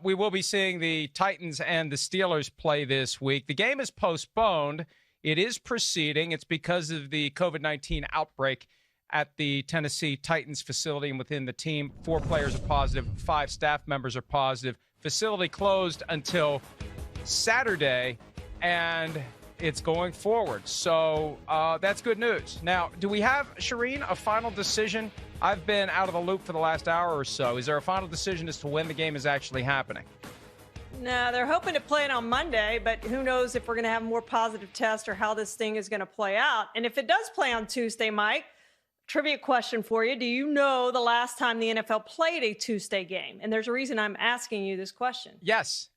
we will be seeing the Titans and the Steelers play this week. The game is postponed. It is proceeding. It's because of the COVID-19 outbreak at the Tennessee Titans facility and within the team. 4 players are positive. 5 staff members are positive. Facility closed until Saturday, and it's going forward. So that's good news. Now, do we have, Charean, a final decision? I've been out of the loop for the last hour or so. Is there a final decision as to when the game is actually happening? No, they're hoping to play it on Monday, but who knows if we're going to have more positive tests or how this thing is going to play out. And if it does play on Tuesday, Mike, trivia question for you. Do you know the last time the NFL played a Tuesday game? And there's a reason I'm asking you this question. Yes.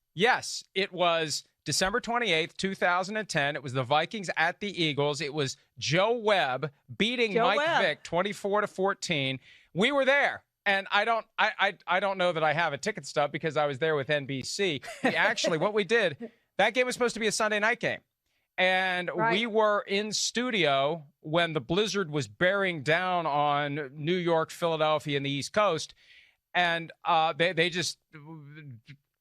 It was December 28th, 2010. It was the Vikings at the Eagles. It was Joe Webb beating Mike Vick 24-14. We were there. And I don't know that I have a ticket stub because I was there with NBC. Actually, what we did, that game was supposed to be a Sunday night game. And we were in studio when the blizzard was bearing down on New York, Philadelphia, and the East Coast. And they just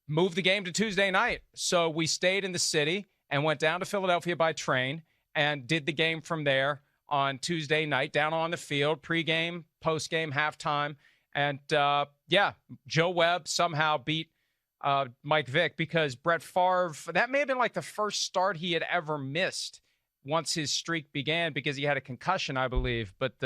moved the game to Tuesday night. So we stayed in the city and went down to Philadelphia by train and did the game from there on Tuesday night, down on the field, pregame, postgame, halftime. And, Joe Webb somehow beat Mike Vick because Brett Favre, that may have been like the first start he had ever missed once his streak began because he had a concussion, I believe. But,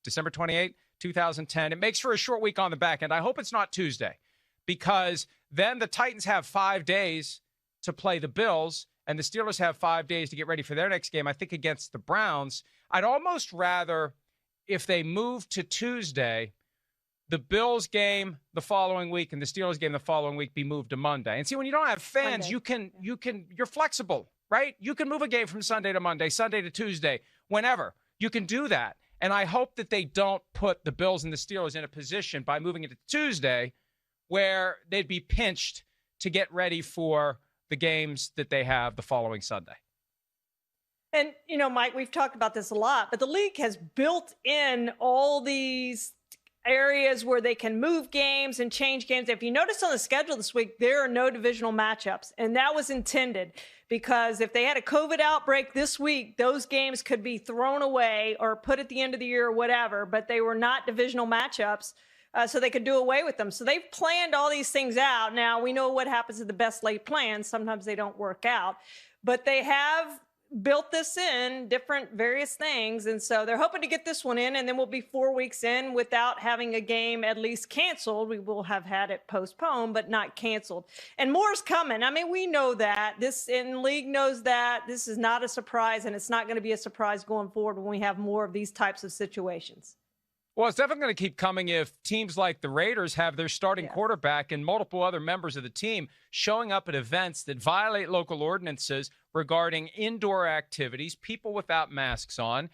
December 28, 2010. It makes for a short week on the back end. I hope it's not Tuesday because then the Titans have 5 days to play the Bills and the Steelers have 5 days to get ready for their next game, I think against the Browns. I'd almost rather, if they move to Tuesday, the Bills game the following week and the Steelers game the following week be moved to Monday. And see, when you don't have fans, you're flexible, right? You can move a game from Sunday to Monday, Sunday to Tuesday, whenever. You can do that. And I hope that they don't put the Bills and the Steelers in a position by moving it to Tuesday where they'd be pinched to get ready for the games that they have the following Sunday. And, Mike, we've talked about this a lot, but the league has built in all these areas where they can move games and change games. If you notice on the schedule this week, there are no divisional matchups. And that was intended because if they had a COVID outbreak this week, those games could be thrown away or put at the end of the year or whatever, but they were not divisional matchups. So they could do away with them. So they've planned all these things out. Now, we know what happens to the best laid plans. Sometimes they don't work out. But they have built this in, different various things. And so they're hoping to get this one in, and then we'll be 4 weeks in without having a game at least canceled. We will have had it postponed, but not canceled. And more is coming. I mean, we know that. This in league knows that. This is not a surprise, and it's not going to be a surprise going forward when we have more of these types of situations. Well, it's definitely going to keep coming if teams like the Raiders have their starting quarterback and multiple other members of the team showing up at events that violate local ordinances regarding indoor activities, people without masks on.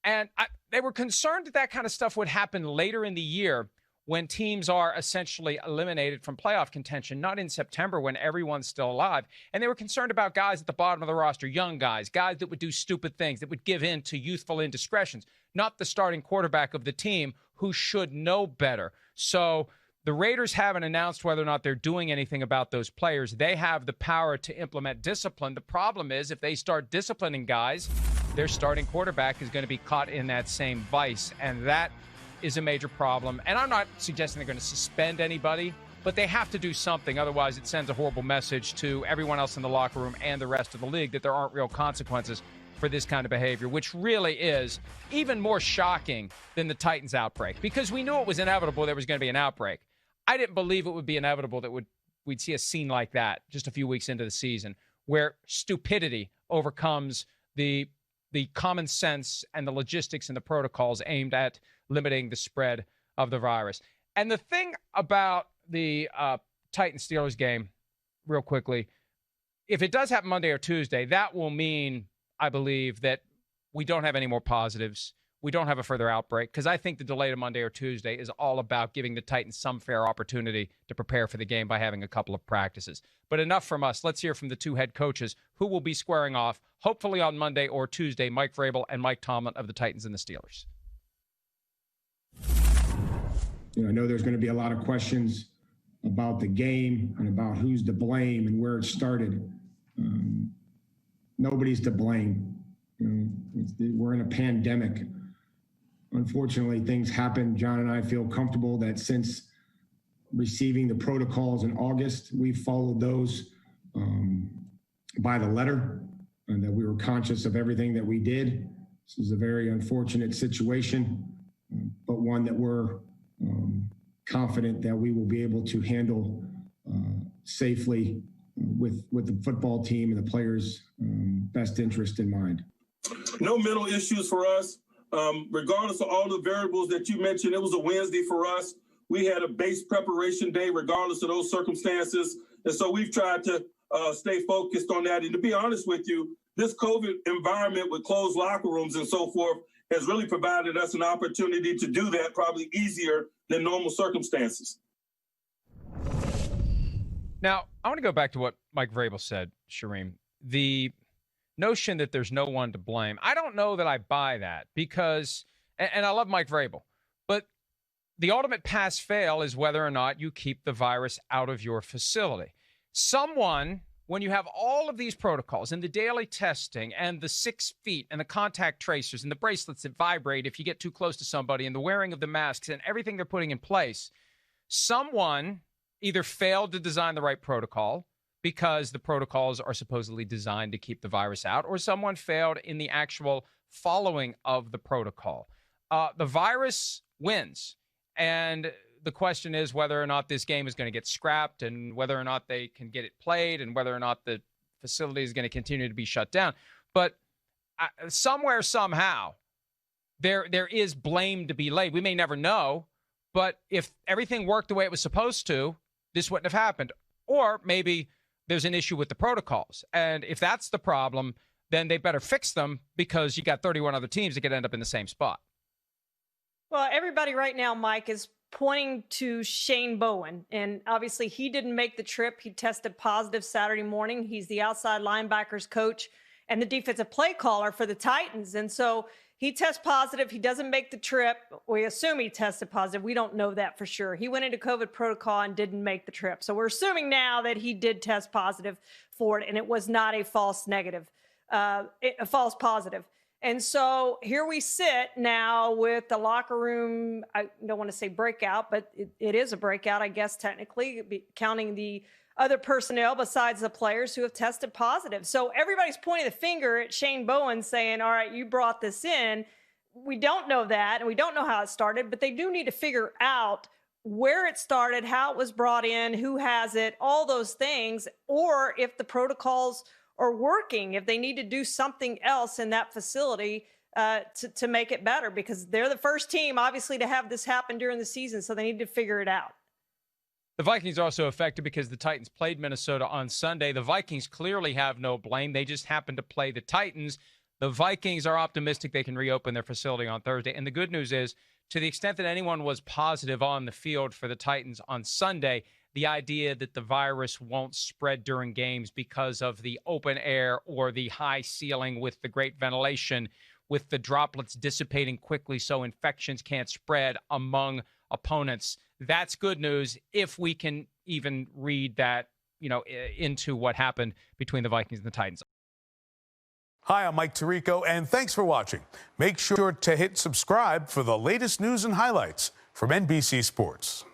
And they were concerned that kind of stuff would happen later in the year when teams are essentially eliminated from playoff contention, not in September when everyone's still alive. And they were concerned about guys at the bottom of the roster, young guys that would do stupid things, that would give in to youthful indiscretions, not the starting quarterback of the team who should know better. So the Raiders haven't announced whether or not they're doing anything about those players. They have the power to implement discipline. The problem is if they start disciplining guys, their starting quarterback is going to be caught in that same vice. And that is a major problem. And I'm not suggesting they're going to suspend anybody, but they have to do something. Otherwise, it sends a horrible message to everyone else in the locker room and the rest of the league that there aren't real consequences for this kind of behavior, which really is even more shocking than the Titans outbreak, because we knew it was inevitable there was going to be an outbreak. I didn't believe it would be inevitable that we'd see a scene like that just a few weeks into the season where stupidity overcomes the common sense and the logistics and the protocols aimed at limiting the spread of the virus. And the thing about the Titans-Steelers game, real quickly, if it does happen Monday or Tuesday, that will mean, I believe, that we don't have any more positives. We don't have a further outbreak, because I think the delay to Monday or Tuesday is all about giving the Titans some fair opportunity to prepare for the game by having a couple of practices. But enough from us. Let's hear from the two head coaches who will be squaring off, hopefully on Monday or Tuesday, Mike Vrabel and Mike Tomlin of the Titans and the Steelers. I know there's going to be a lot of questions about the game and about who's to blame and where it started. Nobody's to blame. We're in a pandemic. Unfortunately, things happen. John and I feel comfortable that since receiving the protocols in August, we've followed those by the letter, and that we were conscious of everything that we did. This is a very unfortunate situation, but one that we're confident that we will be able to handle safely with the football team and the players' best interest in mind. No mental issues for us. Regardless of all the variables that you mentioned, it was a Wednesday for us. We had a base preparation day regardless of those circumstances. And so we've tried to stay focused on that. And to be honest with you, this COVID environment with closed locker rooms and so forth has really provided us an opportunity to do that probably easier than normal circumstances. Now, I want to go back to what Mike Vrabel said, Charean. The notion that there's no one to blame. I don't know that I buy that because, and I love Mike Vrabel, but the ultimate pass-fail is whether or not you keep the virus out of your facility. Someone, when you have all of these protocols and the daily testing and the 6 feet and the contact tracers and the bracelets that vibrate if you get too close to somebody and the wearing of the masks and everything they're putting in place, someone either failed to design the right protocol because the protocols are supposedly designed to keep the virus out, or someone failed in the actual following of the protocol. The virus wins. And the question is whether or not this game is going to get scrapped and whether or not they can get it played and whether or not the facility is going to continue to be shut down. But somewhere, somehow, there is blame to be laid. We may never know, but if everything worked the way it was supposed to, this wouldn't have happened. Or maybe there's an issue with the protocols. And if that's the problem, then they better fix them because you got 31 other teams that could end up in the same spot. Well, everybody right now, Mike, is pointing to Shane Bowen. And obviously he didn't make the trip. He tested positive Saturday morning. He's the outside linebackers coach and the defensive play caller for the Titans. And so he tests positive. He doesn't make the trip. We assume he tested positive. We don't know that for sure. He went into COVID protocol and didn't make the trip. So we're assuming now that he did test positive for it, and it was not a false negative, a false positive. And so here we sit now with the locker room. I don't want to say breakout, but it is a breakout, I guess, technically, counting the other personnel besides the players who have tested positive. So everybody's pointing the finger at Shane Bowen saying, all right, you brought this in. We don't know that, and we don't know how it started, but they do need to figure out where it started, how it was brought in, who has it, all those things, or if the protocols are working, if they need to do something else in that facility to make it better, because they're the first team, obviously, to have this happen during the season, so they need to figure it out. The Vikings are also affected because the Titans played Minnesota on Sunday. The Vikings clearly have no blame. They just happened to play the Titans. The Vikings are optimistic they can reopen their facility on Thursday. And the good news is, to the extent that anyone was positive on the field for the Titans on Sunday, the idea that the virus won't spread during games because of the open air or the high ceiling with the great ventilation, with the droplets dissipating quickly so infections can't spread among opponents. That's good news if we can even read that, into what happened between the Vikings and the Titans. Hi, I'm Mike Tirico, and thanks for watching. Make sure to hit subscribe for the latest news and highlights from NBC Sports.